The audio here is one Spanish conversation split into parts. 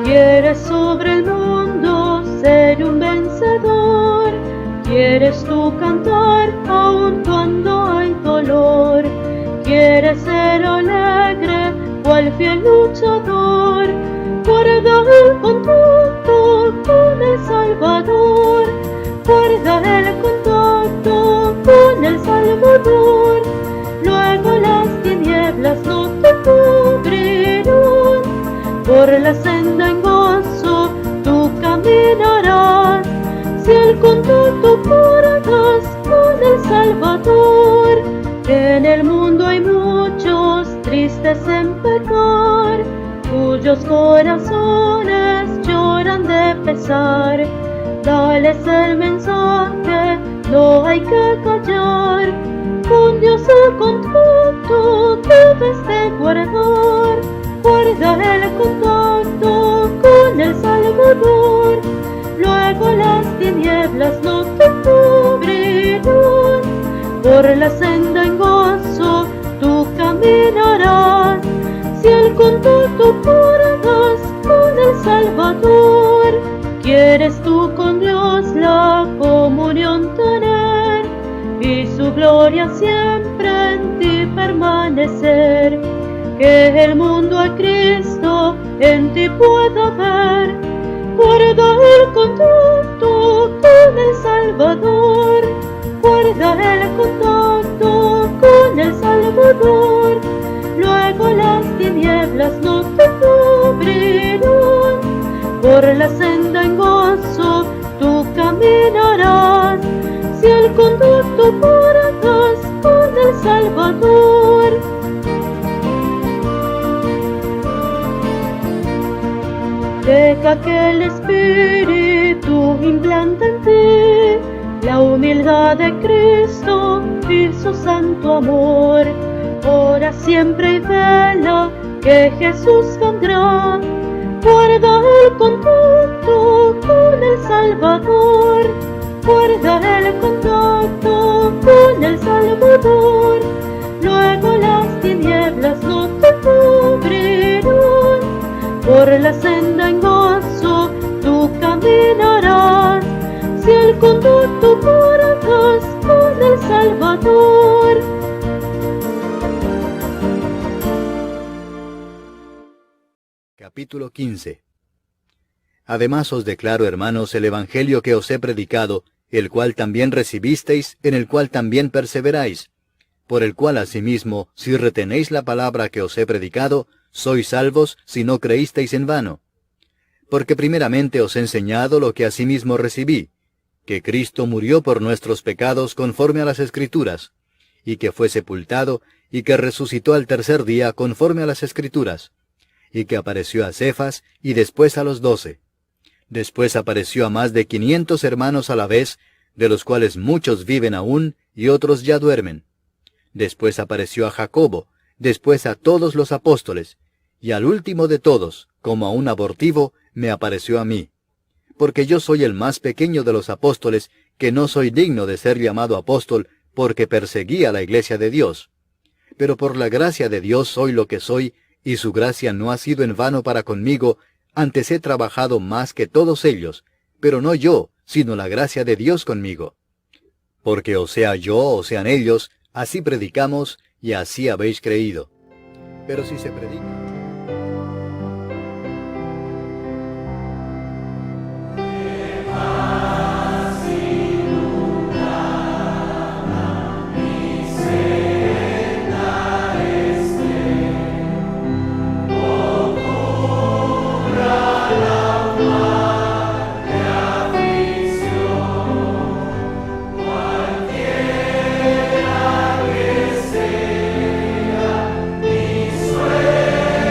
Quieres sobre el mundo ser un vencedor. Quieres tú cantar aun cuando hay dolor. Quieres ser alegre cual fiel luchador. Guarda el contacto con el Salvador. Guarda el contacto con el Salvador. Luego las tinieblas no te cubrirán. Por la senda en gozo tú caminarás. Si el contacto guardas con el Salvador. En el mundo hay muchos tristes en pecar, cuyos corazones lloran de pesar. Dales el mensaje, no hay que callar. Con Dios el contacto debes de guardar. Guarda el contacto con el Salvador. Luego las tinieblas no te cubrirán. Por la senda en gozo tú caminarás. Si el contacto guardas con el Salvador. Quieres tú con Dios la comunión tener, y su gloria siempre en ti permanecer. Que el mundo a Cristo en ti pueda ver. Guarda el contacto con el Salvador. Guarda el contacto con el Salvador. Luego las tinieblas no te cubrirán. Por la senda en gozo tú caminarás. Si el contacto guardas con el Salvador. Deja que el Espíritu implante en ti la humildad de Cristo y su santo amor. Ora siempre y vela que Jesús vendrá. Guarda el contacto con el Salvador. Guarda el contacto con el Salvador. Luego las tinieblas no te cubrirán. Por la senda en gozo tú caminarás. Si el contacto guardas con el Salvador. Capítulo 15. Además os declaro, hermanos, el evangelio que os he predicado, el cual también recibisteis, en el cual también perseveráis, por el cual asimismo, si retenéis la palabra que os he predicado, sois salvos si no creísteis en vano. Porque primeramente os he enseñado lo que asimismo recibí, que Cristo murió por nuestros pecados conforme a las Escrituras, y que fue sepultado, y que resucitó al tercer día conforme a las Escrituras, y que apareció a Cefas, y después a los 12. Después apareció a más de 500 hermanos a la vez, de los cuales muchos viven aún, y otros ya duermen. Después apareció a Jacobo, después a todos los apóstoles, y al último de todos, como a un abortivo, me apareció a mí. Porque yo soy el más pequeño de los apóstoles, que no soy digno de ser llamado apóstol, porque perseguí a la iglesia de Dios. Pero por la gracia de Dios soy lo que soy, y su gracia no ha sido en vano para conmigo, antes he trabajado más que todos ellos, pero no yo, sino la gracia de Dios conmigo. Porque o sea yo o sean ellos, así predicamos, y así habéis creído. Pero si se predica... Suerte.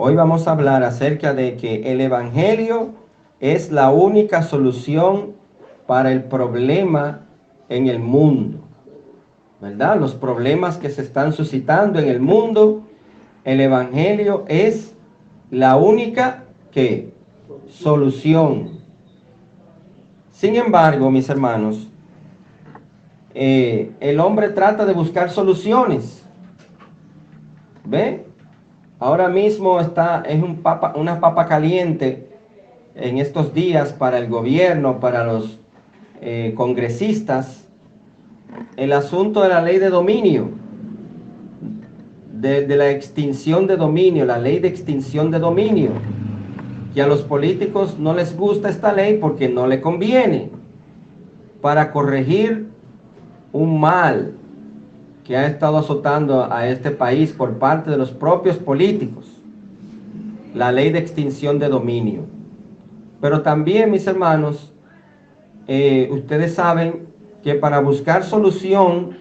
Hoy vamos a hablar acerca de que el Evangelio es la única solución para el problema en el mundo, ¿verdad? Los problemas que se están suscitando en el mundo, el Evangelio es la única solución. Sin embargo, mis hermanos, el hombre trata de buscar soluciones. ¿Ve? Ahora mismo es una papa caliente en estos días para el gobierno, para los congresistas, el asunto de la ley de dominio, de la extinción de dominio, la ley de extinción de dominio, que a los políticos no les gusta esta ley porque no le conviene, para corregir un mal que ha estado azotando a este país por parte de los propios políticos, la ley de extinción de dominio. Pero también, mis hermanos, ustedes saben que para buscar solución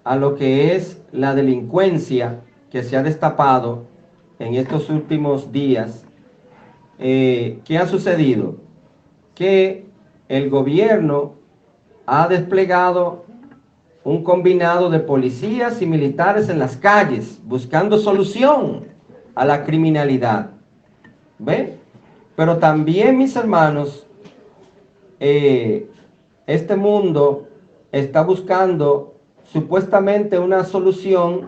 a lo que es la delincuencia que se ha destapado en estos últimos días, ¿qué ha sucedido? Que el gobierno ha desplegado un combinado de policías y militares en las calles, buscando solución a la criminalidad. ¿Ven? Pero también, mis hermanos, este mundo está buscando supuestamente una solución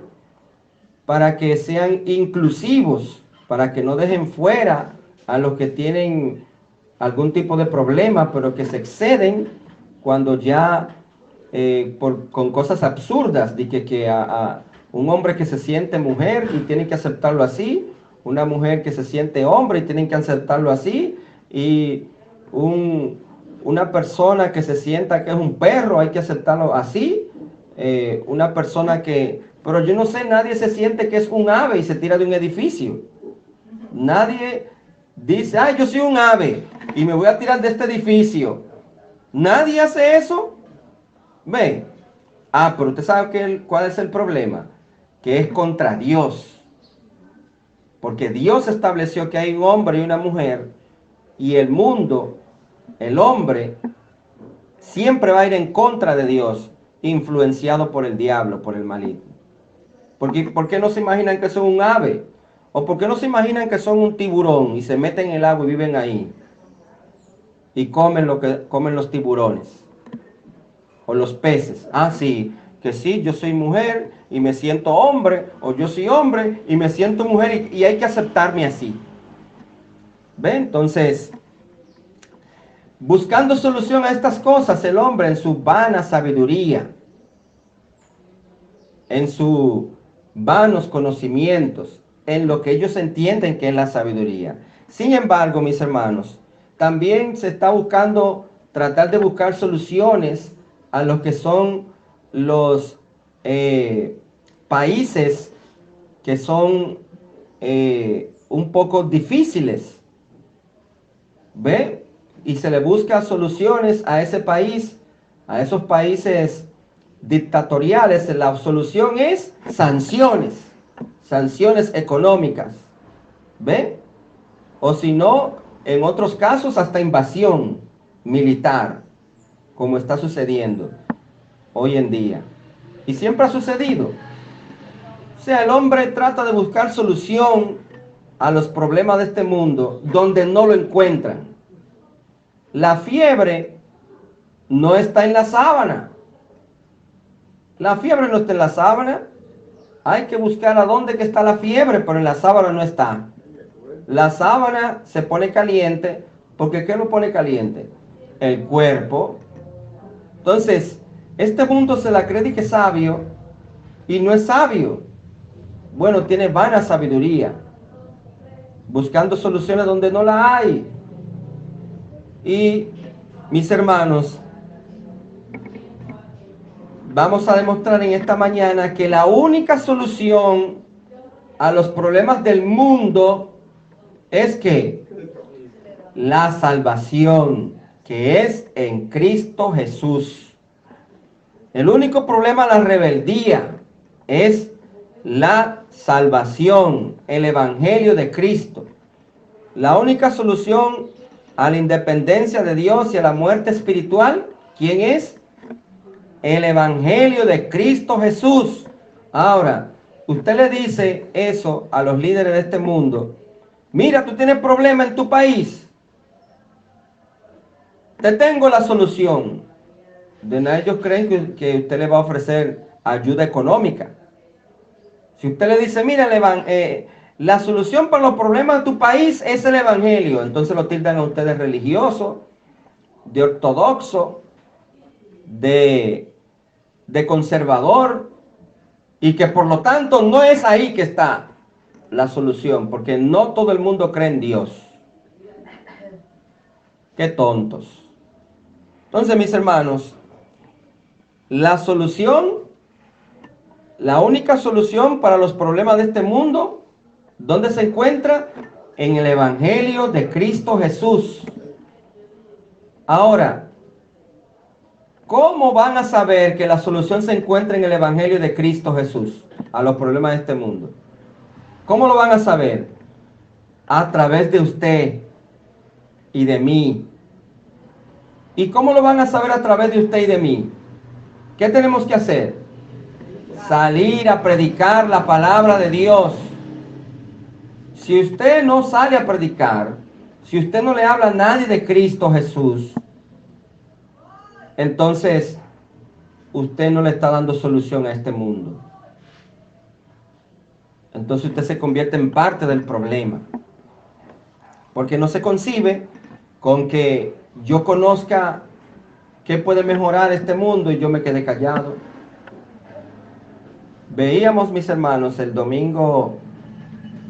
para que sean inclusivos, para que no dejen fuera a los que tienen algún tipo de problema, pero que se exceden cuando ya con cosas absurdas, de que a un hombre que se siente mujer y tiene que aceptarlo así, una mujer que se siente hombre y tienen que aceptarlo así, y una persona que se sienta que es un perro, hay que aceptarlo así, una persona que, pero yo no sé, nadie se siente que es un ave y se tira de un edificio. Nadie dice, ay, yo soy un ave y me voy a tirar de este edificio. Nadie hace eso. Ve. Pero usted sabe cuál es el problema, que es contra Dios. Porque Dios estableció que hay un hombre y una mujer, y el mundo, el hombre, siempre va a ir en contra de Dios, influenciado por el diablo, por el maligno. ¿Por qué no se imaginan que son un ave? ¿O por qué no se imaginan que son un tiburón y se meten en el agua y viven ahí? Y comen lo que comen los tiburones. O los peces. Sí, que sí, yo soy mujer y me siento hombre. O yo soy hombre y me siento mujer y hay que aceptarme así. ¿Ven? Entonces, buscando solución a estas cosas, el hombre en su vana sabiduría, en sus vanos conocimientos, en lo que ellos entienden que es la sabiduría. Sin embargo, mis hermanos, también se está buscando, tratar de buscar soluciones a lo que son los países que son un poco difíciles. ¿Ve? Y se le busca soluciones a ese país, a esos países dictatoriales. La solución es sanciones económicas. ¿Ve? O si no, en otros casos hasta invasión militar, como está sucediendo hoy en día. Y siempre ha sucedido. O sea, el hombre trata de buscar solución a los problemas de este mundo donde no lo encuentran. La fiebre no está en la sábana. La fiebre no está en la sábana. Hay que buscar a dónde que está la fiebre, pero en la sábana no está. La sábana se pone caliente, porque ¿qué lo pone caliente? El cuerpo. Entonces, este mundo se la cree que es sabio y no es sabio. Bueno, tiene vana sabiduría, buscando soluciones donde no la hay. Y, mis hermanos, vamos a demostrar en esta mañana que la única solución a los problemas del mundo es que la salvación, que es en Cristo Jesús. El único problema, la rebeldía, es la salvación, el Evangelio de Cristo. La única solución a la independencia de Dios y a la muerte espiritual, ¿quién es? El Evangelio de Cristo Jesús. Ahora, usted le dice eso a los líderes de este mundo. Mira, tú tienes problemas en tu país. Te tengo la solución. De nada ellos creen que usted le va a ofrecer ayuda económica. Si usted le dice, mira, la solución para los problemas de tu país es el Evangelio, entonces lo tildan a usted de religioso, de ortodoxo, de conservador, y que por lo tanto no es ahí que está la solución, porque no todo el mundo cree en Dios. Qué tontos. Entonces, mis hermanos, la única solución para los problemas de este mundo, ¿dónde se encuentra? En el Evangelio de Cristo Jesús. Ahora, ¿cómo van a saber que la solución se encuentra en el Evangelio de Cristo Jesús a los problemas de este mundo? ¿Cómo lo van a saber? A través de usted y de mí. ¿Y cómo lo van a saber a través de usted y de mí? ¿Qué tenemos que hacer? Salir a predicar la palabra de Dios. Si usted no sale a predicar, si usted no le habla a nadie de Cristo Jesús, entonces usted no le está dando solución a este mundo. Entonces usted se convierte en parte del problema. Porque no se concibe con que yo conozca qué puede mejorar este mundo y yo me quedé callado. Veíamos, mis hermanos, el domingo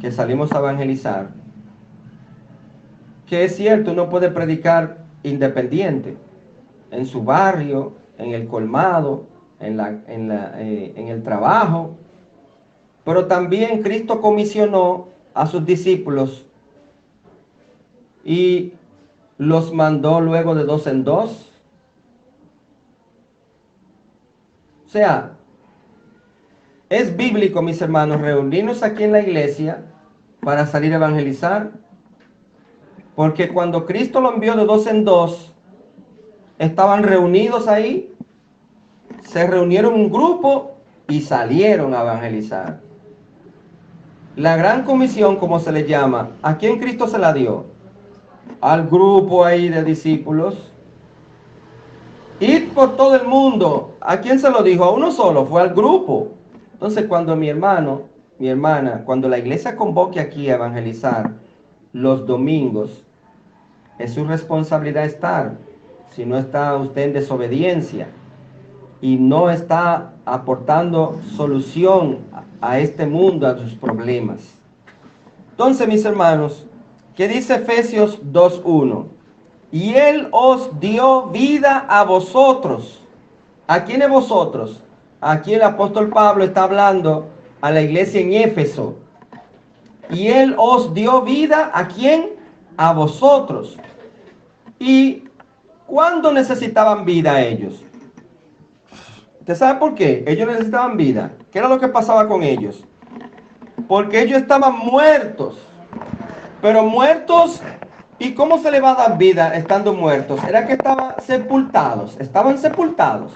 que salimos a evangelizar, que es cierto, uno puede predicar independiente, en su barrio, en el colmado, en el trabajo, pero también Cristo comisionó a sus discípulos y los mandó luego de 2 en 2. O sea, es bíblico, mis hermanos, reunirnos aquí en la iglesia para salir a evangelizar. Porque cuando Cristo lo envió de 2 en 2, estaban reunidos ahí, se reunieron un grupo y salieron a evangelizar. La gran comisión, como se le llama, ¿a quién Cristo se la dio? Al grupo ahí de discípulos. Ir por todo el mundo. ¿A quién se lo dijo? A uno solo, fue al grupo. Entonces, cuando mi hermana, cuando la iglesia convoque aquí a evangelizar los domingos, es su responsabilidad estar. Si no está usted en desobediencia y no está aportando solución a este mundo, a sus problemas. Entonces, mis hermanos, ¿qué dice Efesios 2:1? Y Él os dio vida a vosotros. ¿A quiénes vosotros? Aquí el apóstol Pablo está hablando a la iglesia en Éfeso. Y Él os dio vida, ¿a quién? A vosotros. ¿Y cuándo necesitaban vida ellos? ¿Usted sabe por qué? Ellos necesitaban vida. ¿Qué era lo que pasaba con ellos? Porque ellos estaban muertos. Pero muertos, ¿y cómo se le va a dar vida estando muertos? Era que estaban sepultados. ¿Estaban sepultados?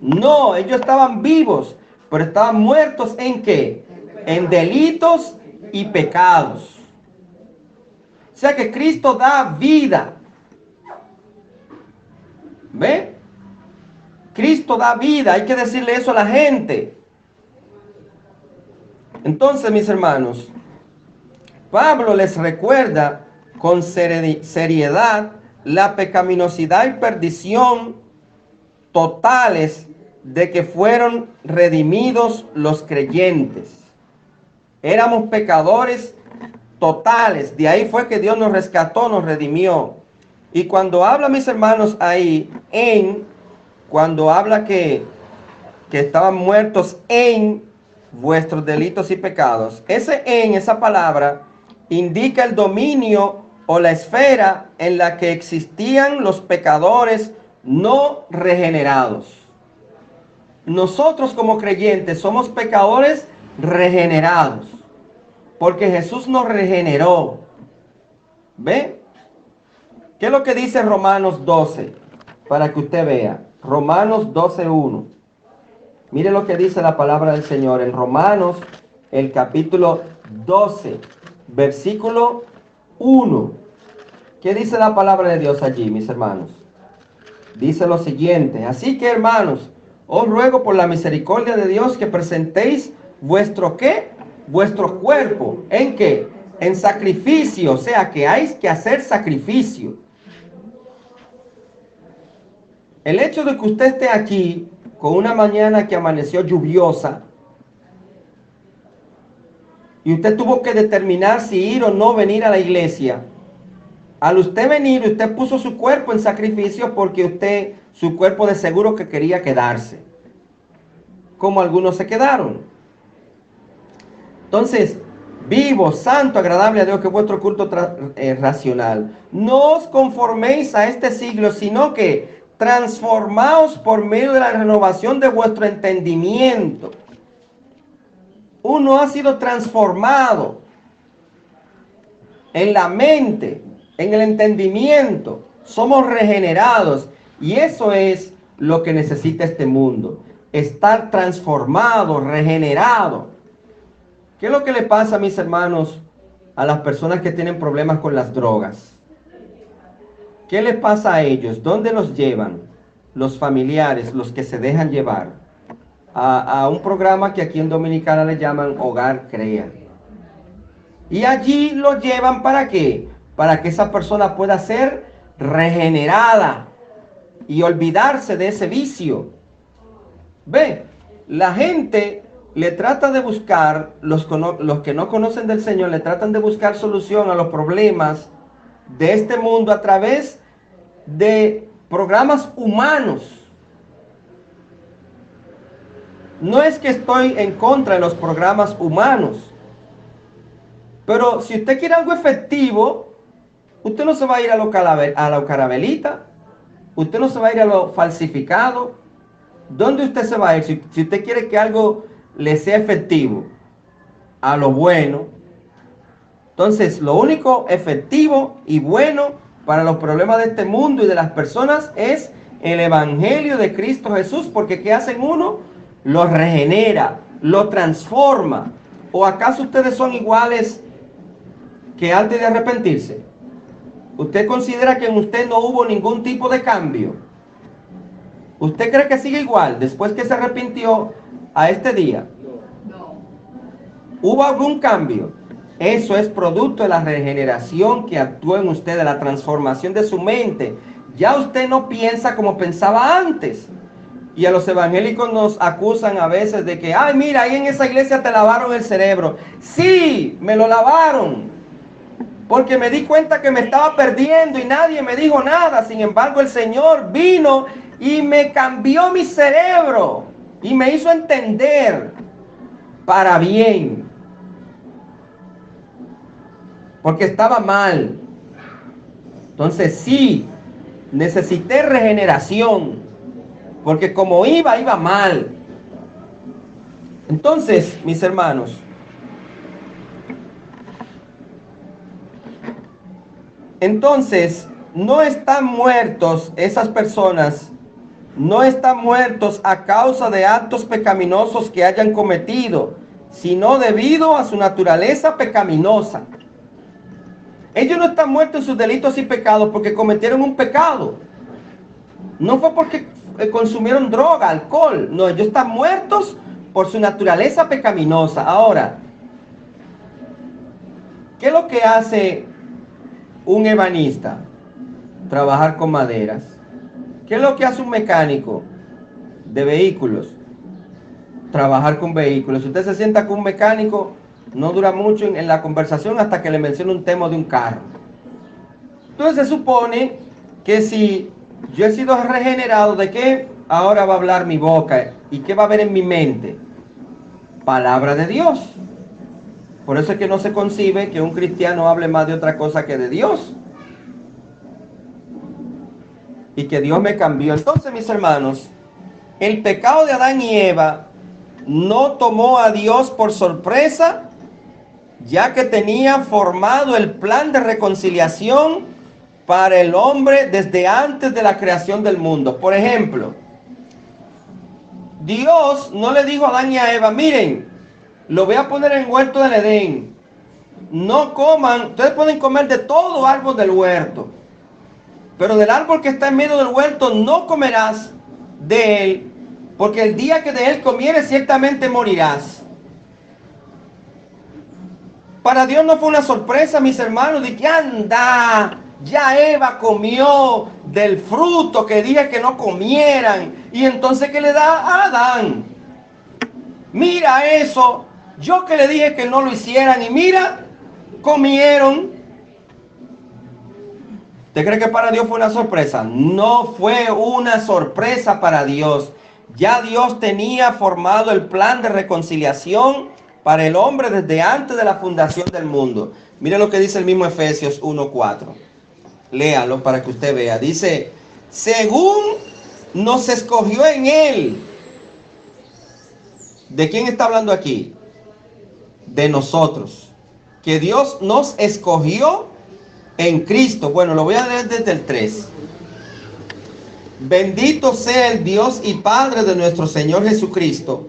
No, ellos estaban vivos, pero estaban muertos ¿en qué? En delitos y pecados. O sea que Cristo da vida. ¿Ve? Cristo da vida, hay que decirle eso a la gente. Entonces, mis hermanos, Pablo les recuerda con seriedad la pecaminosidad y perdición totales de que fueron redimidos los creyentes. Éramos pecadores totales, de ahí fue que Dios nos rescató, nos redimió. Y cuando habla, mis hermanos, ahí, cuando habla que estaban muertos en vuestros delitos y pecados, esa palabra indica el dominio o la esfera en la que existían los pecadores no regenerados. Nosotros como creyentes somos pecadores regenerados. porque Jesús nos regeneró. ¿Ve? ¿Qué es lo que dice Romanos 12? Para que usted vea. Romanos 12:1. Mire lo que dice la palabra del Señor en Romanos, el capítulo 12, versículo 1. ¿Qué dice la palabra de Dios allí, mis hermanos? Dice lo siguiente: así que, hermanos, os ruego por la misericordia de Dios que presentéis vuestro ¿qué? Vuestro cuerpo. ¿En qué? En sacrificio, o sea, que hay que hacer sacrificio. El hecho de que usted esté aquí con una mañana que amaneció lluviosa y usted tuvo que determinar si ir o no venir a la iglesia, al usted venir, usted puso su cuerpo en sacrificio porque su cuerpo de seguro que quería quedarse, como algunos se quedaron. Entonces, vivo, santo, agradable a Dios, que es vuestro culto racional. No os conforméis a este siglo, sino que transformaos por medio de la renovación de vuestro entendimiento. Uno ha sido transformado en la mente, en el entendimiento. Somos regenerados. Y eso es lo que necesita este mundo. Estar transformado, regenerado. ¿Qué es lo que le pasa, mis hermanos, a las personas que tienen problemas con las drogas? ¿Qué les pasa a ellos? ¿Dónde los llevan? Los familiares, los que se dejan llevar. A un programa que aquí en Dominicana le llaman Hogar Crea. Y allí lo llevan ¿para qué? Para que esa persona pueda ser regenerada y olvidarse de ese vicio. Ve, la gente le trata de buscar, los que no conocen del Señor, le tratan de buscar solución a los problemas de este mundo a través de programas humanos. No es que estoy en contra de los programas humanos, pero si usted quiere algo efectivo, usted no se va a ir a lo carabelita, usted no se va a ir a lo falsificado. ¿Dónde usted se va a ir? Si usted quiere que algo le sea efectivo, a lo bueno. Entonces, lo único efectivo y bueno para los problemas de este mundo y de las personas es el Evangelio de Cristo Jesús, porque ¿qué hacen uno? Lo regenera, lo transforma. ¿O acaso ustedes son iguales que antes de arrepentirse? ¿Usted considera que en usted no hubo ningún tipo de cambio? ¿Usted cree que sigue igual después que se arrepintió a este día? No. ¿Hubo algún cambio? Eso es producto de la regeneración que actuó en usted, de la transformación de su mente. Ya usted no piensa como pensaba antes. Y a los evangélicos nos acusan a veces de que, ay, mira, ahí en esa iglesia te lavaron el cerebro. Sí, me lo lavaron, porque me di cuenta que me estaba perdiendo y nadie me dijo nada. Sin embargo, el Señor vino y me cambió mi cerebro y me hizo entender para bien, porque estaba mal. Entonces sí, necesité regeneración, porque como iba mal. Entonces, mis hermanos, no están muertos esas personas, no están muertos a causa de actos pecaminosos que hayan cometido, sino debido a su naturaleza pecaminosa. Ellos no están muertos en sus delitos y pecados porque cometieron un pecado. No fue porque consumieron droga, alcohol. No, ellos están muertos por su naturaleza pecaminosa. Ahora, ¿qué es lo que hace un ebanista? Trabajar con maderas. ¿Qué es lo que hace un mecánico de vehículos? Trabajar con vehículos. Si usted se sienta con un mecánico, no dura mucho en la conversación hasta que le menciona un tema de un carro. Entonces se supone que si yo he sido regenerado, ¿de qué ahora va a hablar mi boca? ¿Y qué va a haber en mi mente? Palabra de Dios. Por eso es que no se concibe que un cristiano hable más de otra cosa que de Dios. Y que Dios me cambió. Entonces, mis hermanos, el pecado de Adán y Eva no tomó a Dios por sorpresa, ya que tenía formado el plan de reconciliación para el hombre desde antes de la creación del mundo. Por ejemplo, Dios no le dijo a Adán y a Eva, miren, lo voy a poner en el huerto del Edén. No coman, ustedes pueden comer de todo árbol del huerto, pero del árbol que está en medio del huerto no comerás de él, porque el día que de él comieres ciertamente morirás. Para Dios no fue una sorpresa, mis hermanos, de que anda, ya Eva comió del fruto que dije que no comieran. Y entonces, ¿qué le da a Adán? Mira eso, yo que le dije que no lo hicieran y mira, comieron. ¿Usted cree que para Dios fue una sorpresa? No fue una sorpresa para Dios. Ya Dios tenía formado el plan de reconciliación para el hombre desde antes de la fundación del mundo. Miren lo que dice el mismo Efesios 1:4. Léalo para que usted vea. Dice, según nos escogió en él. ¿De quién está hablando aquí? De nosotros. Que Dios nos escogió en Cristo. Bueno, lo voy a leer desde el 3. Bendito sea el Dios y Padre de nuestro Señor Jesucristo,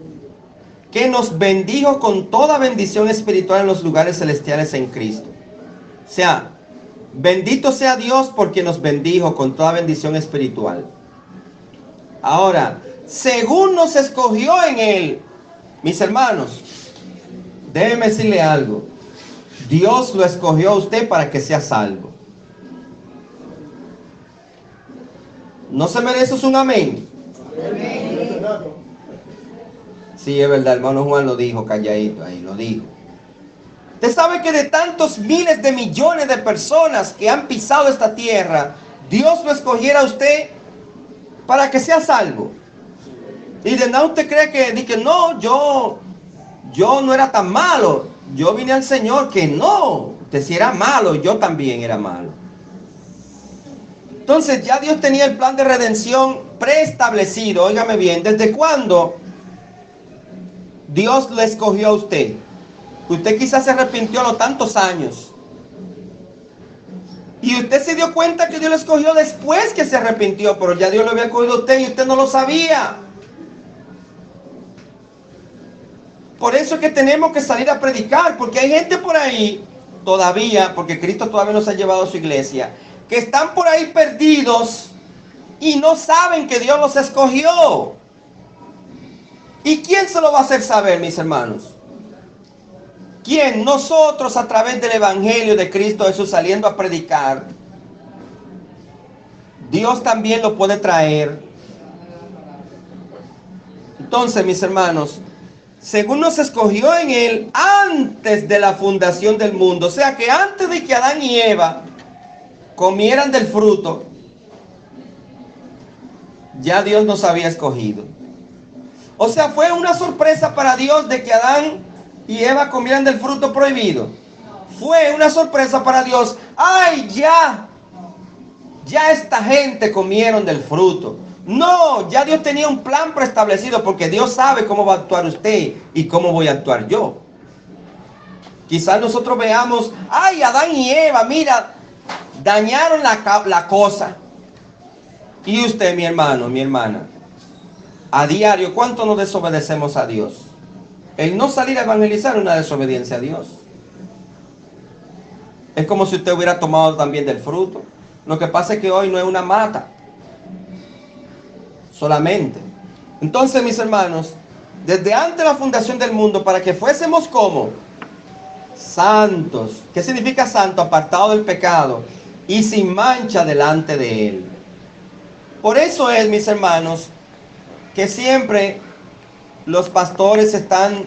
que nos bendijo con toda bendición espiritual en los lugares celestiales en Cristo. O sea, bendito sea Dios porque nos bendijo con toda bendición espiritual. Ahora, según nos escogió en él, mis hermanos, déjenme decirle algo. Dios lo escogió a usted para que sea salvo. ¿No se merece un amén? Amén. Sí, es verdad, hermano Juan lo dijo, calladito, ahí lo dijo. Usted sabe que de tantos miles de millones de personas que han pisado esta tierra, Dios lo escogiera a usted para que sea salvo. Y de nada usted cree que no, yo no era tan malo. Yo vine al Señor, que no. Usted si era malo, yo también era malo. Entonces ya Dios tenía el plan de redención preestablecido. Óigame bien, ¿desde cuándo Dios lo escogió a usted? Usted quizás se arrepintió a los tantos años. Y usted se dio cuenta que Dios lo escogió después que se arrepintió, pero ya Dios lo había escogido a usted y usted no lo sabía. Por eso es que tenemos que salir a predicar, porque hay gente por ahí todavía, porque Cristo todavía nos ha llevado a su iglesia, que están por ahí perdidos y no saben que Dios los escogió. ¿Y quién se lo va a hacer saber, mis hermanos? ¿Quién? Nosotros, a través del Evangelio de Cristo Jesús, saliendo a predicar. Dios también lo puede traer. Entonces, mis hermanos, según nos escogió en él antes de la fundación del mundo, o sea que antes de que Adán y Eva comieran del fruto, ya Dios nos había escogido. O sea, fue una sorpresa para Dios de que Adán y Eva comieran del fruto prohibido. Fue una sorpresa para Dios. ¡Ay, ya esta gente comieron del fruto! No, ya Dios tenía un plan preestablecido, porque Dios sabe cómo va a actuar usted y cómo voy a actuar yo. Quizás nosotros veamos, ¡ay, Adán y Eva, mira, dañaron la cosa! Y usted, mi hermano, mi hermana, a diario, ¿cuánto nos desobedecemos a Dios? El no salir a evangelizar es una desobediencia a Dios. Es como si usted hubiera tomado también del fruto. Lo que pasa es que hoy no es una mata solamente. Entonces, mis hermanos, desde antes de la fundación del mundo, para que fuésemos como santos. ¿Qué significa santo? Apartado del pecado y sin mancha delante de él. Por eso es, mis hermanos, que siempre los pastores están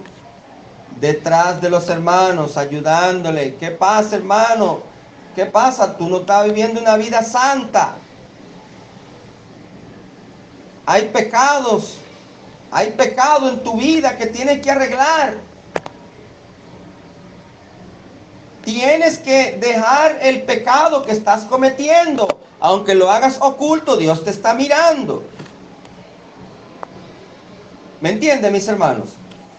detrás de los hermanos, ayudándole. ¿Qué pasa, hermano? ¿Qué pasa? Tú no estás viviendo una vida santa. Hay pecados. Hay pecado en tu vida que tienes que arreglar. Tienes que dejar el pecado que estás cometiendo. Aunque lo hagas oculto, Dios te está mirando. ¿Me entienden, mis hermanos?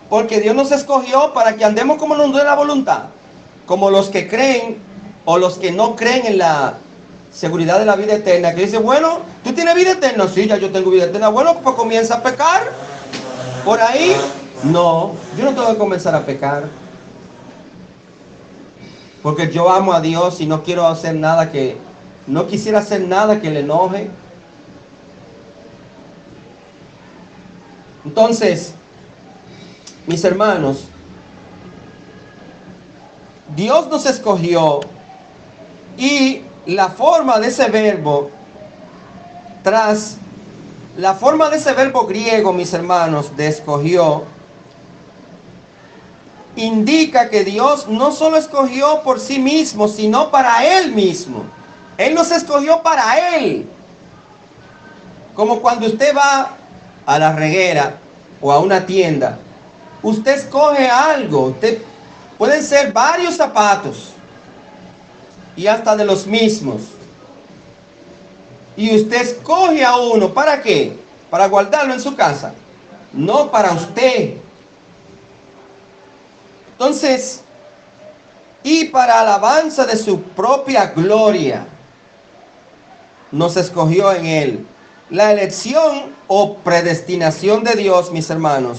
Porque Dios nos escogió para que andemos como nos dé la voluntad. como los que creen o los que no creen en la seguridad de la vida eterna, que dice, bueno, ¿tú tienes vida eterna? Sí, ya yo tengo vida eterna. Bueno, pues comienza a pecar. Por ahí, no, yo no tengo que comenzar a pecar. Porque yo amo a Dios y no quiero hacer nada no quisiera hacer nada que le enoje. Entonces, mis hermanos, Dios nos escogió y la forma de ese verbo, la forma de ese verbo griego, mis hermanos, de escogió, indica que Dios no solo escogió por sí mismo, sino para Él mismo. Él nos escogió para Él. Como cuando usted va a la reguera o a una tienda, usted escoge algo. Pueden ser varios zapatos y hasta de los mismos. Y usted escoge a uno. ¿Para qué? Para guardarlo en su casa. No para usted. Entonces, y para alabanza de su propia gloria, nos escogió en Él. La elección o predestinación de Dios, mis hermanos,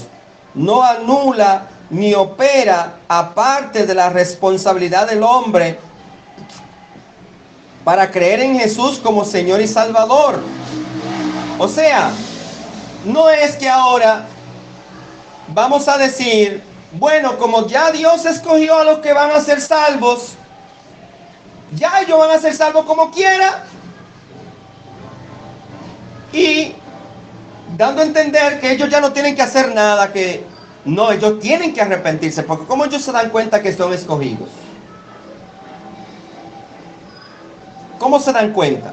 no anula ni opera aparte de la responsabilidad del hombre para creer en Jesús como Señor y Salvador. O sea, no es que ahora vamos a decir, bueno, como ya Dios escogió a los que van a ser salvos, ya ellos van a ser salvos como quiera. Y dando a entender que ellos ya no tienen que hacer nada, que no, ellos tienen que arrepentirse, porque ¿cómo ellos se dan cuenta que son escogidos? ¿Cómo se dan cuenta?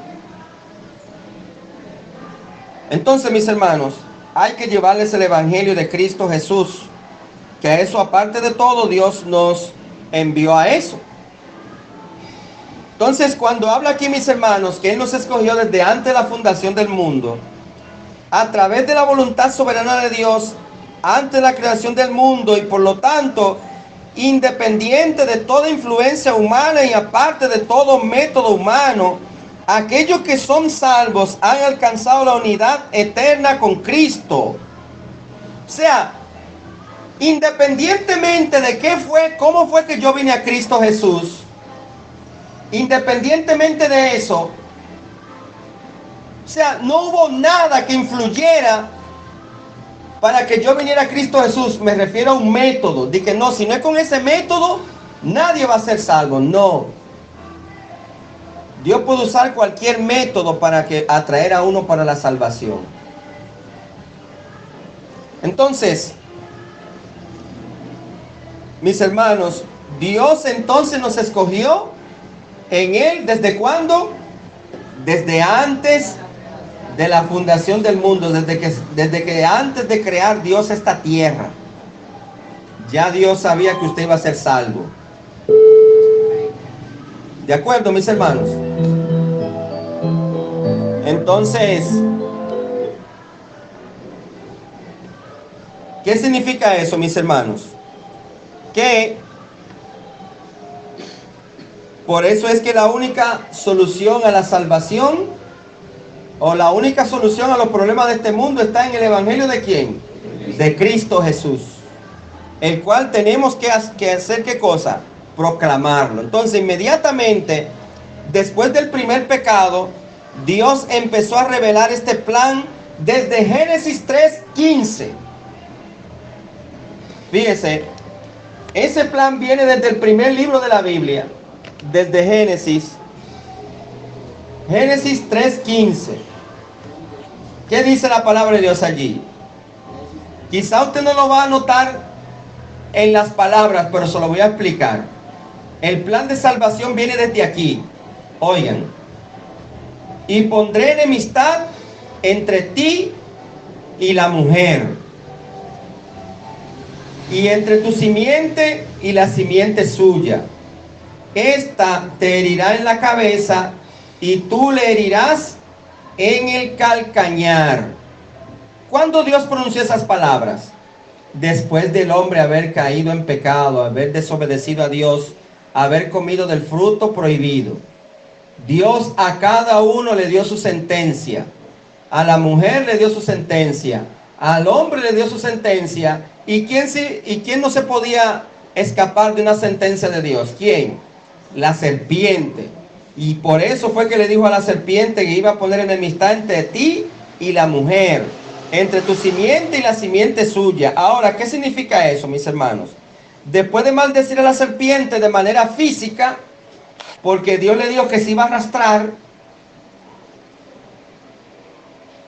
Entonces, mis hermanos, hay que llevarles el evangelio de Cristo Jesús, que a eso, aparte de todo, Dios nos envió a eso. Entonces, cuando habla aquí, mis hermanos, que Él nos escogió desde antes de la fundación del mundo, a través de la voluntad soberana de Dios, antes de la creación del mundo, y por lo tanto, independiente de toda influencia humana y aparte de todo método humano, aquellos que son salvos han alcanzado la unidad eterna con Cristo. O sea, independientemente de cómo fue que yo vine a Cristo Jesús, independientemente de eso, o sea, no hubo nada que influyera para que yo viniera a Cristo Jesús. Me refiero a un método, de que no, si no es con ese método, nadie va a ser salvo. No. Dios puede usar cualquier método para atraer a uno para la salvación. Entonces, mis hermanos, Dios entonces nos escogió en Él, ¿desde cuándo? Desde antes de la fundación del mundo, desde que antes de crear Dios esta tierra, ya Dios sabía que usted iba a ser salvo. ¿De acuerdo, mis hermanos? Entonces, ¿qué significa eso, mis hermanos? Que por eso es que la única solución a la salvación o la única solución a los problemas de este mundo está en el evangelio de ¿quién? De Cristo Jesús, el cual tenemos que hacer ¿qué cosa? Proclamarlo. Entonces, inmediatamente después del primer pecado, Dios empezó a revelar este plan desde Génesis 3:15. Fíjese, ese plan viene desde el primer libro de la Biblia, desde Génesis 3:15. ¿Qué dice la palabra de Dios allí? Quizá usted no lo va a notar en las palabras, pero se lo voy a explicar. El plan de salvación viene desde aquí. Oigan. Y pondré enemistad entre ti y la mujer, y entre tu simiente y la simiente suya. Esta te herirá en la cabeza y tú le herirás en el calcañar. ¿Cuándo Dios pronunció esas palabras? Después del hombre haber caído en pecado, haber desobedecido a Dios, haber comido del fruto prohibido. Dios a cada uno le dio su sentencia. A la mujer le dio su sentencia. Al hombre le dio su sentencia. ¿Y quién no se podía escapar de una sentencia de Dios? ¿Quién? La serpiente. Y por eso fue que le dijo a la serpiente que iba a poner enemistad entre ti y la mujer, entre tu simiente y la simiente suya. Ahora, ¿qué significa eso, mis hermanos? Después de maldecir a la serpiente de manera física, porque Dios le dijo que se iba a arrastrar,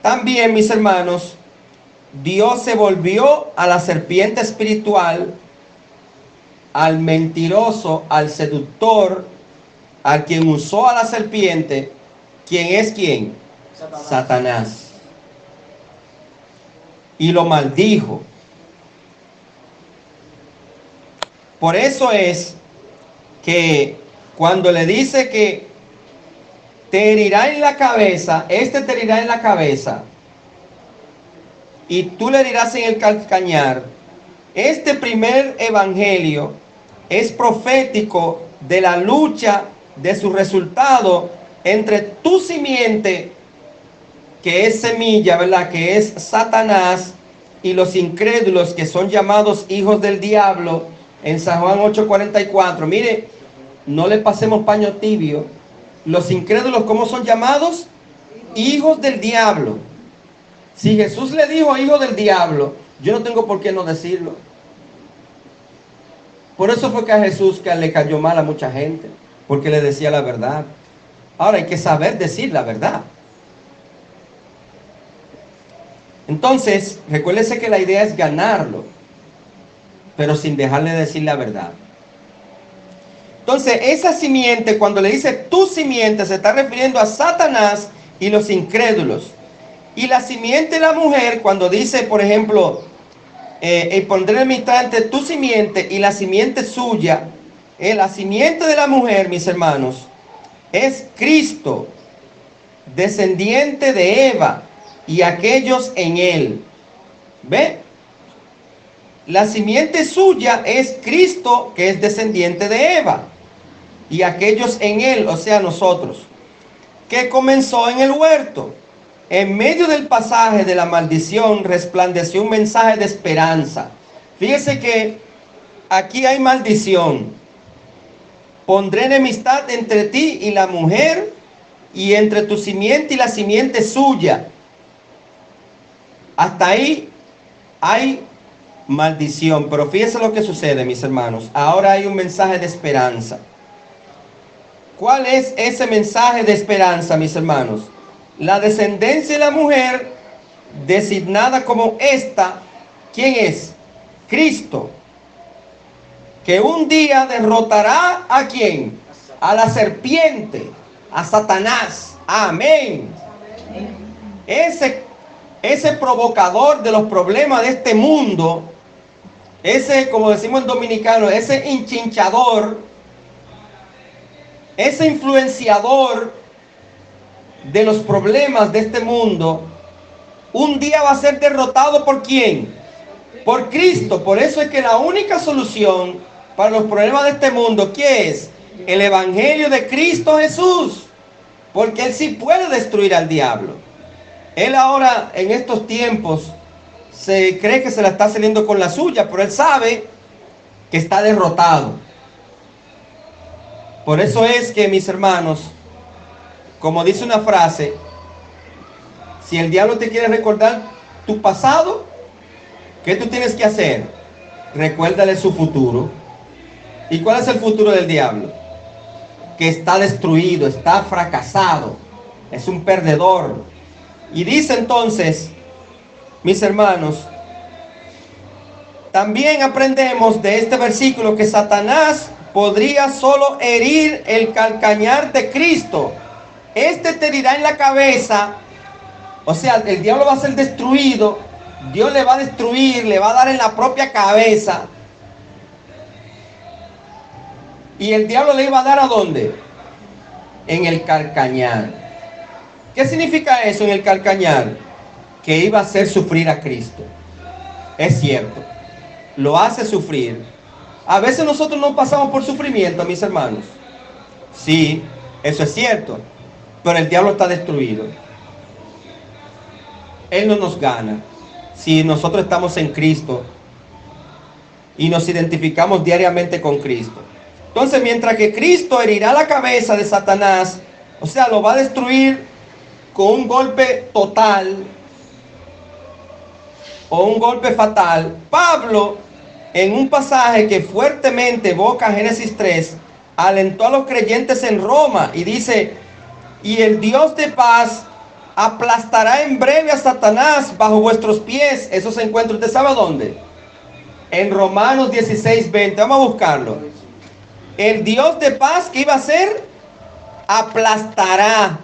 también, mis hermanos, Dios se volvió a la serpiente espiritual, al mentiroso, al seductor, al quien usó a la serpiente. ¿Quién es quién? Satanás. Y lo maldijo. Por eso es que cuando le dice que te herirá en la cabeza, te herirá en la cabeza, y tú le herirás en el calcañar. Este primer evangelio es profético de la lucha, de su resultado entre tu simiente, que es semilla, ¿verdad?, que es Satanás, y los incrédulos, que son llamados hijos del diablo, en San Juan 8:44. Mire, no le pasemos paño tibio. Los incrédulos, ¿cómo son llamados? Hijos del diablo. Si Jesús le dijo hijo del diablo, yo no tengo por qué no decirlo. Por eso fue que a Jesús le cayó mal a mucha gente, porque le decía la verdad. Ahora hay que saber decir la verdad. Entonces, recuérdese que la idea es ganarlo, pero sin dejarle decir la verdad. Entonces, esa simiente, cuando le dice tu simiente, se está refiriendo a Satanás y los incrédulos. Y la simiente de la mujer, cuando dice, por ejemplo, pondré enemistad entre tu simiente y la simiente suya, la simiente de la mujer, mis hermanos, es Cristo, descendiente de Eva, y aquellos en él. ¿Ve? La simiente suya es Cristo, que es descendiente de Eva, y aquellos en él, o sea, nosotros, que comenzó en el huerto. En medio del pasaje de la maldición resplandeció un mensaje de esperanza. Fíjese que aquí hay maldición. Pondré enemistad entre ti y la mujer, y entre tu simiente y la simiente suya. Hasta ahí hay maldición. Pero fíjese lo que sucede, mis hermanos. Ahora hay un mensaje de esperanza. ¿Cuál es ese mensaje de esperanza, mis hermanos? La descendencia de la mujer, designada como esta, ¿quién es? Cristo. Que un día derrotará ¿a quién? A la serpiente, a Satanás. Amén. Ese provocador de los problemas de este mundo, ese, como decimos en dominicano, ese hinchinchador, ese influenciador de los problemas de este mundo, un día va a ser derrotado. ¿Por quién? Por Cristo. Por eso es que la única solución para los problemas de este mundo, ¿qué es? El evangelio de Cristo Jesús. Porque Él sí puede destruir al diablo. Él ahora, en estos tiempos, se cree que se la está saliendo con la suya, pero Él sabe que está derrotado. Por eso es que, mis hermanos, como dice una frase, si el diablo te quiere recordar tu pasado, ¿qué tú tienes que hacer? Recuérdale su futuro. ¿Y cuál es el futuro del diablo? Que está destruido, está fracasado, es un perdedor. Y dice entonces, mis hermanos, también aprendemos de este versículo que Satanás podría solo herir el calcañar de Cristo. Te herirá en la cabeza. O sea, el diablo va a ser destruido. Dios le va a destruir, le va a dar en la propia cabeza. Y el diablo le iba a dar ¿a dónde? En el calcañar. ¿Qué significa eso en el calcañar? Que iba a hacer sufrir a Cristo. Es cierto, lo hace sufrir. A veces nosotros no pasamos por sufrimiento, mis hermanos. Sí, eso es cierto. Pero el diablo está destruido. Él no nos gana. Si nosotros estamos en Cristo y nos identificamos diariamente con Cristo. Entonces, mientras que Cristo herirá la cabeza de Satanás, o sea, lo va a destruir con un golpe total o un golpe fatal, Pablo, en un pasaje que fuertemente evoca Génesis 3, alentó a los creyentes en Roma y dice: y el Dios de paz aplastará en breve a Satanás bajo vuestros pies. Eso se encuentra, ¿usted sabe dónde? En Romanos 16:20. Vamos a buscarlo. El Dios de paz, ¿qué iba a hacer? Aplastará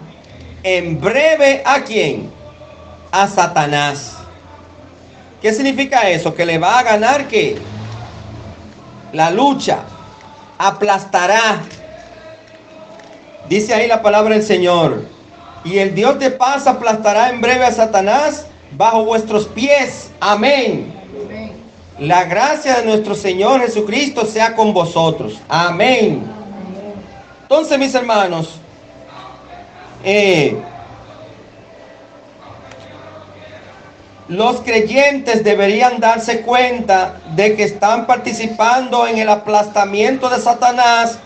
en breve ¿a quién? A Satanás. ¿Qué significa eso? Que le va a ganar ¿qué? La lucha. Aplastará. Dice ahí la palabra del Señor: y el Dios de paz aplastará en breve a Satanás bajo vuestros pies. Amén. Amén. La gracia de nuestro Señor Jesucristo sea con vosotros. Amén. Entonces, mis hermanos, los creyentes deberían darse cuenta de que están participando en el aplastamiento de Satanás,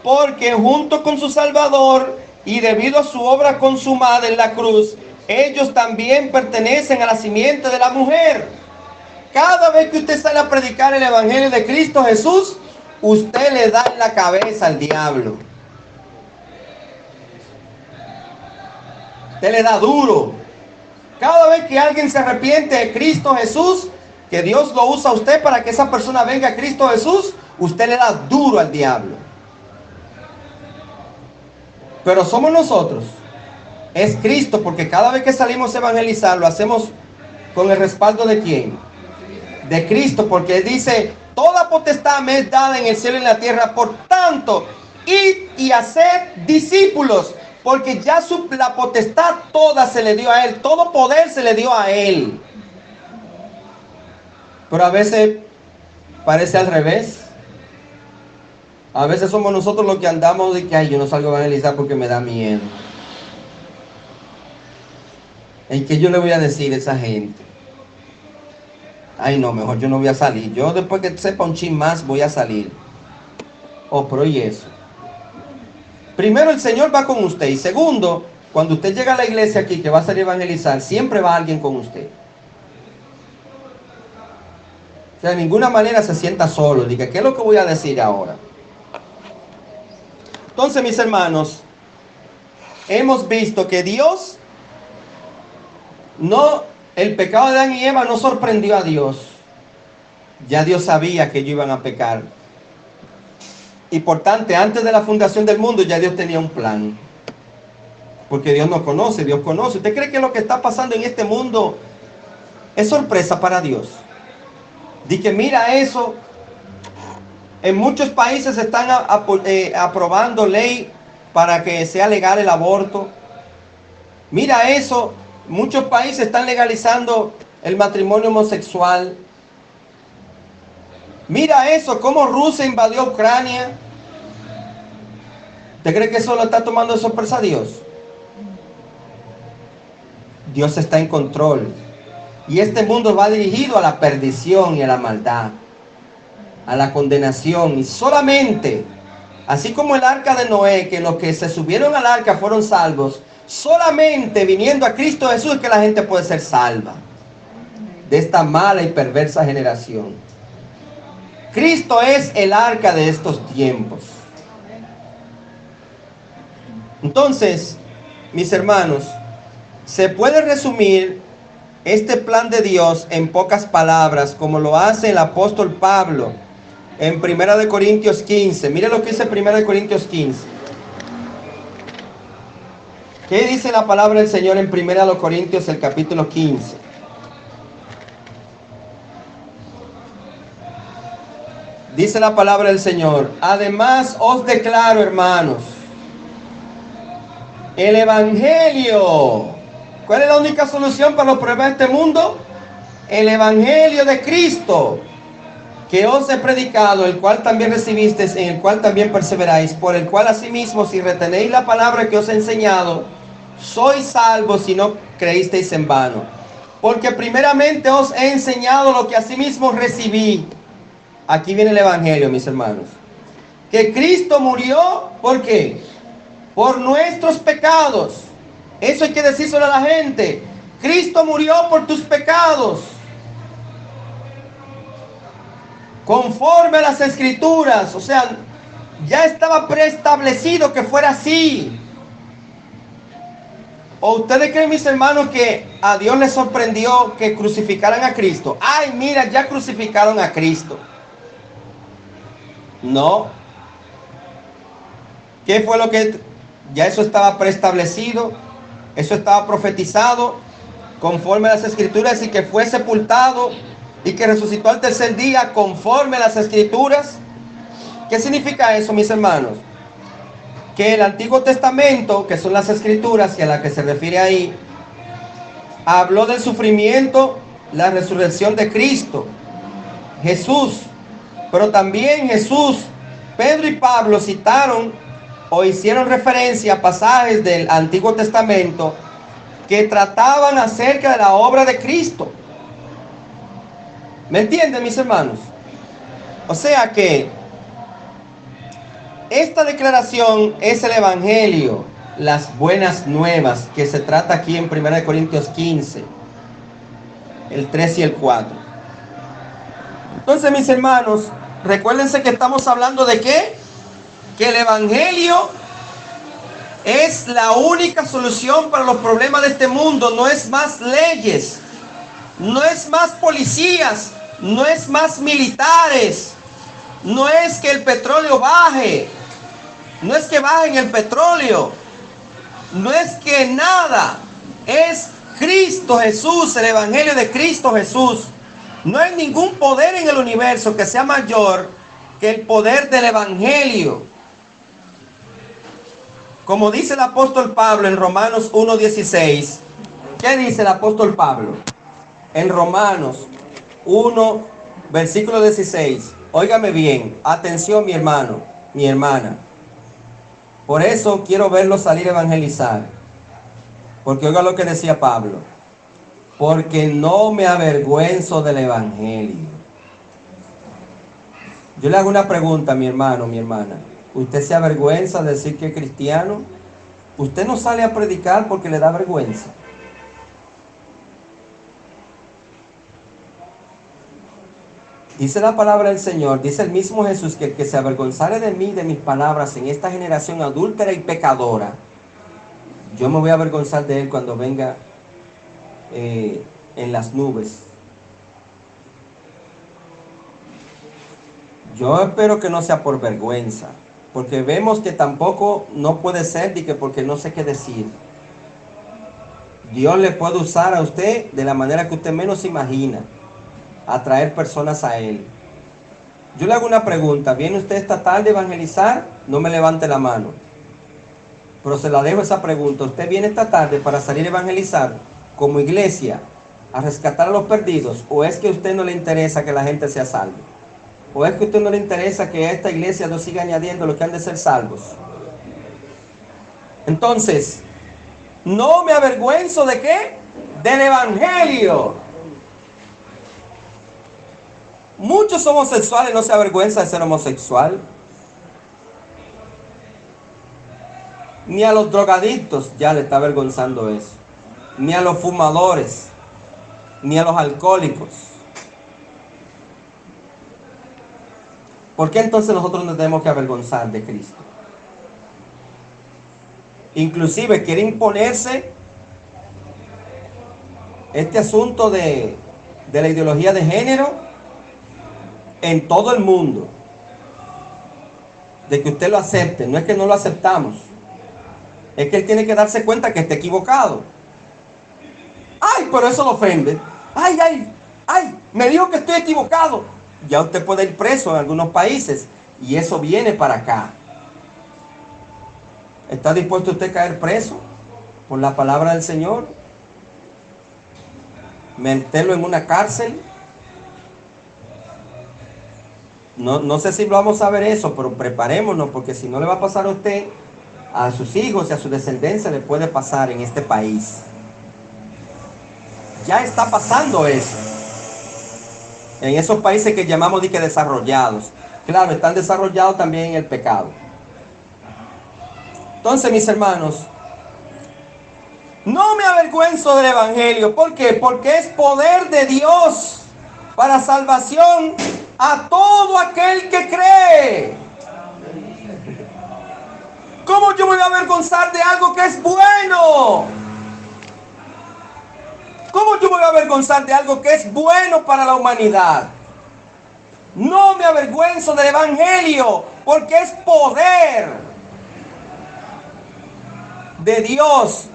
porque junto con su Salvador y debido a su obra consumada en la cruz, ellos también pertenecen a la simiente de la mujer. Cada vez que usted sale a predicar el Evangelio de Cristo Jesús, usted le da en la cabeza al diablo. Usted le da duro. Cada vez que alguien se arrepiente de Cristo Jesús, que Dios lo usa a usted para que esa persona venga a Cristo Jesús, usted le da duro al diablo. Pero somos nosotros. Es Cristo, porque cada vez que salimos a evangelizar, lo hacemos con el respaldo ¿de quién? De Cristo, porque Él dice: toda potestad me es dada en el cielo y en la tierra, por tanto, id y haced discípulos, porque ya la potestad toda se le dio a Él, todo poder se le dio a Él. Pero a veces parece al revés. A veces somos nosotros los que andamos de que: ay, yo no salgo a evangelizar porque me da miedo. ¿En qué yo le voy a decir a esa gente? Ay, no, mejor yo no voy a salir. Yo después que sepa un chin más voy a salir. Oh, pero ¿y eso? Primero, el Señor va con usted. Y segundo, cuando usted llega a la iglesia aquí que va a salir a evangelizar, siempre va alguien con usted. O sea, de ninguna manera se sienta solo. Diga: ¿qué es lo que voy a decir ahora? Entonces, mis hermanos, hemos visto que Dios el pecado de Adán y Eva no sorprendió a Dios. Ya Dios sabía que ellos iban a pecar. Y por tanto, antes de la fundación del mundo, ya Dios tenía un plan. Porque Dios nos conoce, Dios conoce. ¿Usted cree que lo que está pasando en este mundo es sorpresa para Dios? Dice que mira eso. En muchos países están aprobando ley para que sea legal el aborto. Mira eso. Muchos países están legalizando el matrimonio homosexual. Mira eso, cómo Rusia invadió Ucrania. ¿Usted cree que eso lo está tomando de sorpresa a Dios? Dios está en control. Y este mundo va dirigido a la perdición y a la maldad, a la condenación. Y solamente, así como el arca de Noé, que los que se subieron al arca fueron salvos, solamente viniendo a Cristo Jesús es que la gente puede ser salva de esta mala y perversa generación. Cristo es el arca de estos tiempos. Entonces, mis hermanos, se puede resumir este plan de Dios en pocas palabras, como lo hace el apóstol Pablo en 1 Corintios 15. Mire lo que dice 1 Corintios 15. ¿Qué dice la palabra del Señor en 1 Corintios, el capítulo 15? Dice la palabra del Señor: además os declaro, hermanos, el Evangelio. ¿Cuál es la única solución para los problemas de este mundo? El Evangelio de Cristo, que os he predicado, el cual también recibisteis, en el cual también perseveráis, por el cual asimismo, si retenéis la palabra que os he enseñado, sois salvos si no creísteis en vano. Porque primeramente os he enseñado lo que asimismo recibí. Aquí viene el Evangelio, mis hermanos. Que Cristo murió, ¿por qué? Por nuestros pecados. Eso hay que decírselo a la gente. Cristo murió por tus pecados, conforme a las Escrituras. O sea, ya estaba preestablecido que fuera así. ¿O ustedes creen, mis hermanos, que a Dios les sorprendió que crucificaran a Cristo? Ay, mira, ya crucificaron a Cristo. No. ¿Qué fue lo que? Ya eso estaba preestablecido, eso estaba profetizado conforme a las Escrituras, y que fue sepultado y que resucitó al tercer día conforme a las Escrituras. ¿Qué significa eso, mis hermanos? Que el Antiguo Testamento, que son las Escrituras y a la que se refiere ahí, habló del sufrimiento, la resurrección de Cristo, Jesús. Pero también Jesús, Pedro y Pablo citaron o hicieron referencia a pasajes del Antiguo Testamento que trataban acerca de la obra de Cristo. ¿Me entienden, mis hermanos? O sea que esta declaración es el Evangelio, las buenas nuevas, que se trata aquí en 1 Corintios 15, el 3 y el 4. Entonces, mis hermanos, recuérdense que estamos hablando de ¿qué? Que el Evangelio es la única solución para los problemas de este mundo. No es más leyes, no es más policías, no es más militares, no es que el petróleo baje, no es que bajen el petróleo, no es que nada, es Cristo Jesús, el Evangelio de Cristo Jesús. No hay ningún poder en el universo que sea mayor que el poder del Evangelio. Como dice el apóstol Pablo en Romanos 1:16. ¿Qué dice el apóstol Pablo? En Romanos 1, versículo 16. Óigame bien, atención, mi hermano, mi hermana. Por eso quiero verlo salir a evangelizar. Porque oiga lo que decía Pablo. Porque no me avergüenzo del Evangelio. Yo le hago una pregunta a mi hermano, mi hermana. ¿Usted se avergüenza de decir que es cristiano? Usted no sale a predicar porque le da vergüenza. Dice la palabra del Señor, dice el mismo Jesús, que el que se avergonzare de mí, de mis palabras, en esta generación adúltera y pecadora, yo me voy a avergonzar de él cuando venga en las nubes. Yo espero que no sea por vergüenza, porque vemos que tampoco no puede ser de que porque no sé qué decir. Dios le puede usar a usted de la manera que usted menos se imagina, atraer personas a Él. Yo le hago una pregunta. ¿Viene usted esta tarde a evangelizar? No me levante la mano, pero se la dejo esa pregunta. ¿Usted viene esta tarde para salir a evangelizar como iglesia, a rescatar a los perdidos? ¿O es que a usted no le interesa que la gente sea salva? ¿O es que a usted no le interesa que a esta iglesia no siga añadiendo los que han de ser salvos? Entonces, no me avergüenzo ¿de qué? Del Evangelio. Muchos homosexuales no se avergüenzan de ser homosexual. Ni a los drogadictos ya le está avergonzando eso. Ni a los fumadores, ni a los alcohólicos. ¿Por qué entonces nosotros nos tenemos que avergonzar de Cristo? Inclusive quiere imponerse este asunto de la ideología de género en todo el mundo. De que usted lo acepte. No es que no lo aceptamos. Es que él tiene que darse cuenta que está equivocado. ¡Ay, pero eso lo ofende! ¡Ay, ay, ay! Me dijo que estoy equivocado. Ya usted puede ir preso en algunos países. Y eso viene para acá. ¿Está dispuesto usted a caer preso por la palabra del Señor? ¿Meterlo en una cárcel? No sé si vamos a ver eso, pero preparémonos, porque si no le va a pasar a usted, a sus hijos y a su descendencia le puede pasar en este país. Ya está pasando eso. En esos países que llamamos de que desarrollados. Claro, están desarrollados también en el pecado. Entonces, mis hermanos, no me avergüenzo del Evangelio. ¿Por qué? Porque es poder de Dios para salvación a todo aquel que cree. ¿Cómo yo me voy a avergonzar de algo que es bueno? ¿Cómo yo me voy a avergonzar de algo que es bueno para la humanidad? No me avergüenzo del Evangelio, porque es poder de Dios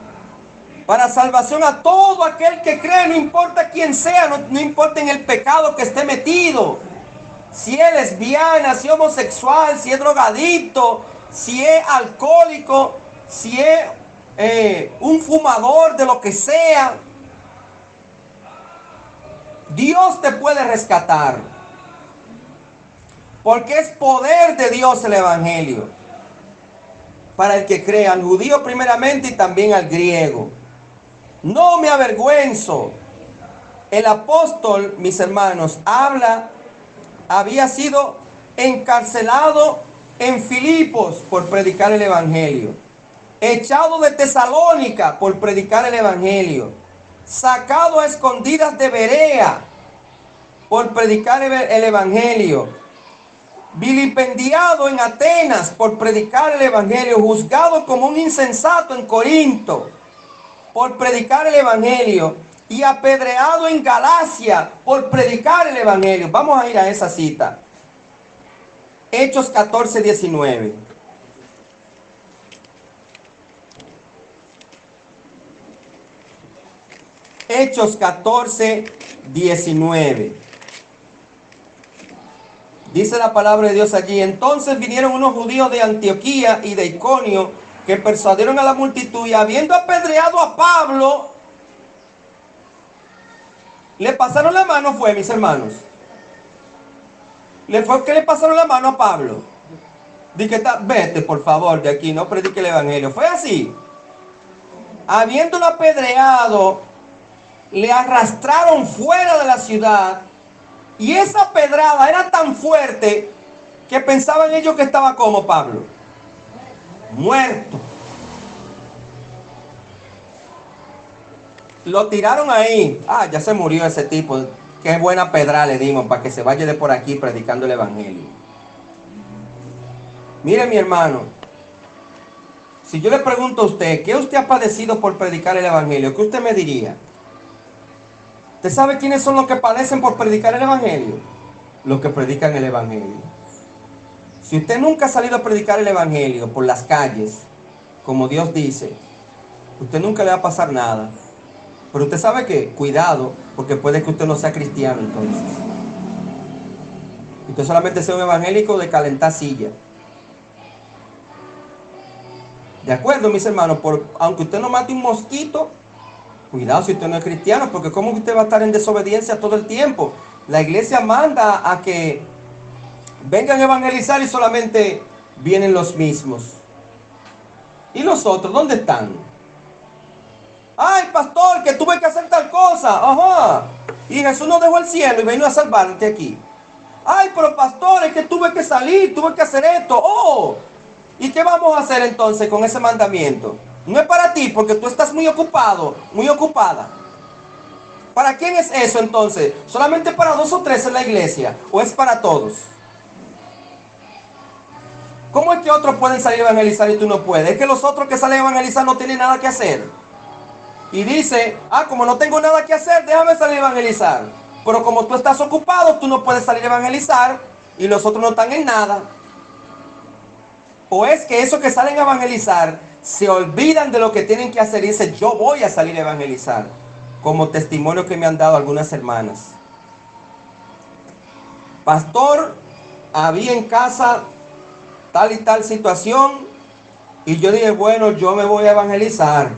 para salvación a todo aquel que cree, no importa quién sea, no importa en el pecado que esté metido. Si es lesbiana, si es homosexual, si es drogadicto, si es alcohólico, si es un fumador, de lo que sea, Dios te puede rescatar. Porque es poder de Dios el Evangelio. Para el que crea, al judío primeramente y también al griego. No me avergüenzo. El apóstol, mis hermanos, había sido encarcelado en Filipos por predicar el Evangelio. Echado de Tesalónica por predicar el Evangelio. Sacado a escondidas de Berea por predicar el Evangelio. Vilipendiado en Atenas por predicar el Evangelio. Juzgado como un insensato en Corinto por predicar el Evangelio. Y apedreado en Galacia por predicar el Evangelio. Vamos a ir a esa cita. Hechos 14, 19. Hechos 14, 19. Dice la palabra de Dios allí. Entonces vinieron unos judíos de Antioquía y de Iconio que persuadieron a la multitud, y habiendo apedreado a Pablo, le pasaron la mano, mis hermanos. ¿Qué le pasaron la mano a Pablo? Dije, vete por favor de aquí, no predique el Evangelio. Fue así. Habiéndolo apedreado, le arrastraron fuera de la ciudad. Y esa pedrada era tan fuerte que pensaban ellos que estaba como Pablo, muerto. Lo tiraron ahí. Ya se murió ese tipo. Qué buena pedra le dimos para que se vaya de por aquí predicando el Evangelio. Mire, mi hermano, si yo le pregunto a usted, ¿qué usted ha padecido por predicar el Evangelio? ¿Qué usted me diría? ¿Usted sabe quiénes son los que padecen por predicar el Evangelio? Los que predican el Evangelio. Si usted nunca ha salido a predicar el Evangelio por las calles, como Dios dice, usted nunca le va a pasar nada. Pero usted sabe que, cuidado, porque puede que usted no sea cristiano entonces. Usted solamente sea un evangélico de calentar silla. ¿De acuerdo, mis hermanos? Aunque usted no mate un mosquito, cuidado si usted no es cristiano, porque ¿cómo usted va a estar en desobediencia todo el tiempo? La iglesia manda a que vengan a evangelizar y solamente vienen los mismos. ¿Y los otros dónde están? Ay, pastor, que tuve que hacer tal cosa. Ajá. Y Jesús nos dejó el cielo y vino a salvarte aquí. Ay, pero pastor, es que tuve que salir, tuve que hacer esto. Oh, ¿y qué vamos a hacer entonces con ese mandamiento? No es para ti, porque tú estás muy ocupado, muy ocupada. ¿Para quién es eso entonces? ¿Solamente para 2 o 3 en la iglesia? ¿O es para todos? ¿Cómo es que otros pueden salir a evangelizar y tú no puedes? Es que los otros que salen a evangelizar no tienen nada que hacer. Y dice, como no tengo nada que hacer, déjame salir a evangelizar. Pero como tú estás ocupado, tú no puedes salir a evangelizar y los otros no están en nada. O es que esos que salen a evangelizar se olvidan de lo que tienen que hacer y dicen, yo voy a salir a evangelizar. Como testimonio que me han dado algunas hermanas. Pastor, había en casa tal y tal situación y yo dije, bueno, yo me voy a evangelizar.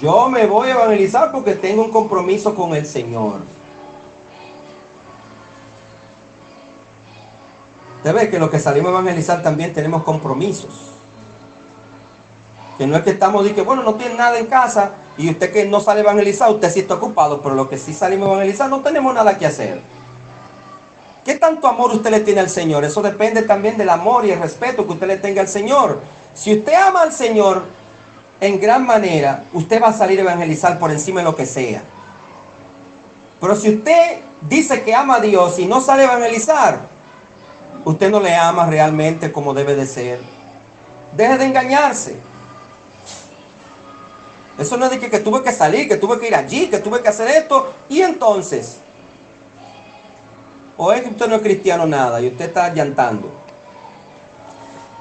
Yo me voy a evangelizar porque tengo un compromiso con el Señor. Usted ve que los que salimos a evangelizar también tenemos compromisos. Que no es que estamos de que, bueno, no tiene nada en casa y usted que no sale a evangelizar, usted sí está ocupado, pero los que sí salimos a evangelizar no tenemos nada que hacer. ¿Qué tanto amor usted le tiene al Señor? Eso depende también del amor y el respeto que usted le tenga al Señor. Si usted ama al Señor en gran manera, usted va a salir a evangelizar por encima de lo que sea. Pero si usted dice que ama a Dios y no sale a evangelizar, usted no le ama realmente como debe de ser. Deje de engañarse. Eso no es de que tuve que salir, que tuve que ir allí, que tuve que hacer esto. Y entonces, o es que usted no es cristiano nada y usted está llantando.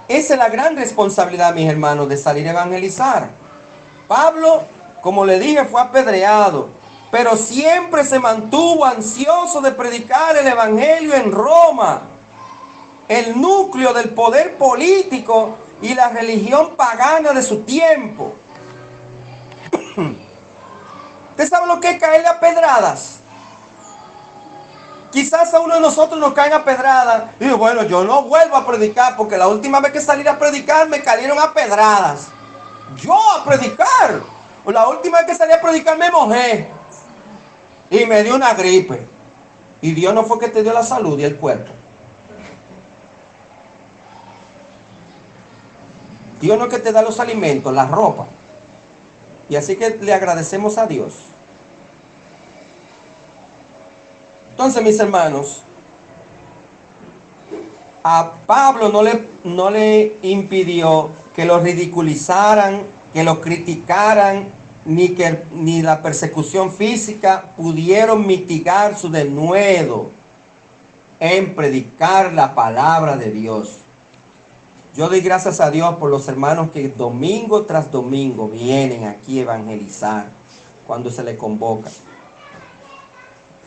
Esa es la gran responsabilidad, mis hermanos, de salir a evangelizar. Pablo, como le dije, fue apedreado, pero siempre se mantuvo ansioso de predicar el evangelio en Roma, el núcleo del poder político y la religión pagana de su tiempo. ¿Usted sabe lo que es caerle a pedradas? Quizás a uno de nosotros nos caen a pedradas. Y bueno, yo no vuelvo a predicar porque la última vez que salí a predicar me cayeron a pedradas. Yo a predicar. La última vez que salí a predicar me mojé. Y me dio una gripe. Y Dios no fue que te dio la salud y el cuerpo. Dios no es que te da los alimentos, la ropa. Y así que le agradecemos a Dios. Entonces, mis hermanos, a Pablo no le impidió que lo ridiculizaran, que lo criticaran, ni la persecución física pudieron mitigar su denuedo en predicar la palabra de Dios. Yo doy gracias a Dios por los hermanos que domingo tras domingo vienen aquí a evangelizar cuando se les convoca.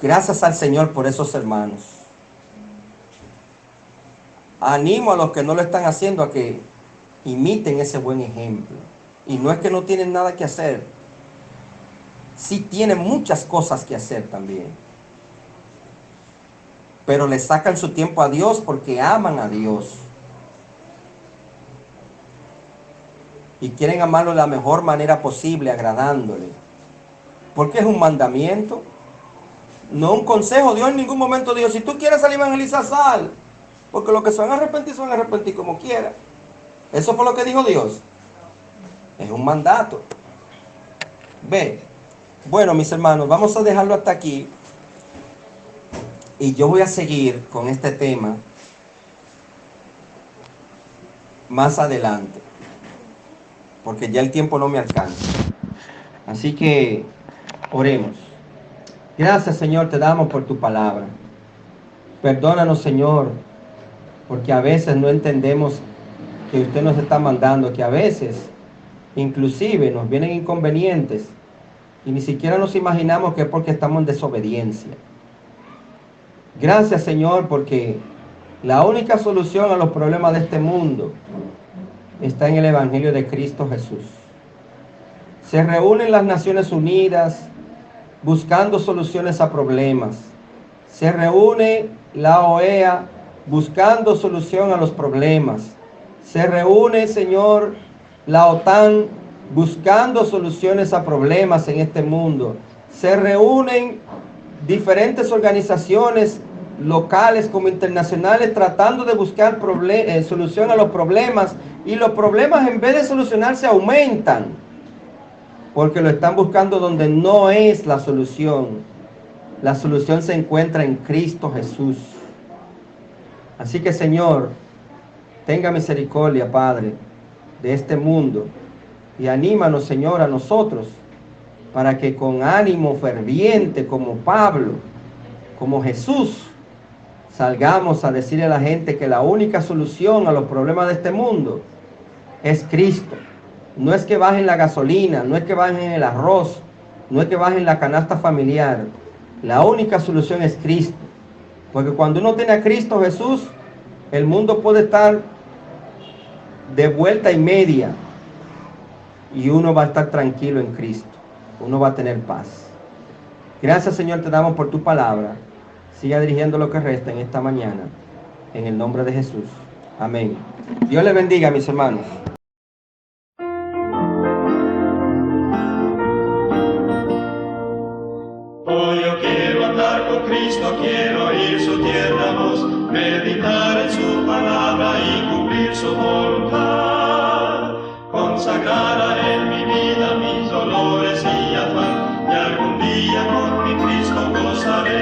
Gracias al Señor por esos hermanos. Animo a los que no lo están haciendo a que imiten ese buen ejemplo. Y no es que no tienen nada que hacer. Sí tienen muchas cosas que hacer también. Pero le sacan su tiempo a Dios porque aman a Dios. Y quieren amarlo de la mejor manera posible, agradándole. Porque es un mandamiento. No un consejo. Dios en ningún momento dijo, si tú quieres salir a evangelizar, sal. Porque los que se van a arrepentir como quiera. Eso fue lo que dijo Dios. Es un mandato. Ve. Bueno, mis hermanos, vamos a dejarlo hasta aquí. Y yo voy a seguir con este tema más adelante. Porque ya el tiempo no me alcanza. Así que oremos. Gracias, Señor, te damos por tu palabra. Perdónanos, Señor, porque a veces no entendemos que usted nos está mandando, que a veces inclusive nos vienen inconvenientes y ni siquiera nos imaginamos que es porque estamos en desobediencia. Gracias, Señor, porque la única solución a los problemas de este mundo está en el Evangelio de Cristo Jesús. Se reúnen las Naciones Unidas buscando soluciones a problemas. Se reúne la OEA buscando solución a los problemas. Se reúne, Señor, la OTAN buscando soluciones a problemas en este mundo. Se reúnen diferentes organizaciones locales como internacionales tratando de buscar solución a los problemas, y los problemas en vez de solucionarse aumentan porque lo están buscando donde no es la solución. La solución se encuentra en Cristo Jesús. Así que, Señor, tenga misericordia, Padre, de este mundo y anímanos, Señor, a nosotros para que con ánimo ferviente como Pablo, como Jesús, salgamos a decirle a la gente que la única solución a los problemas de este mundo es Cristo. No es que bajen la gasolina, no es que bajen el arroz, no es que bajen la canasta familiar. La única solución es Cristo. Porque cuando uno tiene a Cristo Jesús, el mundo puede estar de vuelta y media y uno va a estar tranquilo en Cristo. Uno va a tener paz. Gracias, Señor, te damos por tu palabra. Siga dirigiendo lo que resta en esta mañana. en el nombre de Jesús. Amén. Dios les bendiga, mis hermanos. Hoy yo quiero andar con Cristo, quiero oír su tierna voz, meditar en su palabra y cumplir su voluntad. Consagrar a Él mi vida, mis dolores y afán, y algún día con mi Cristo gozaré.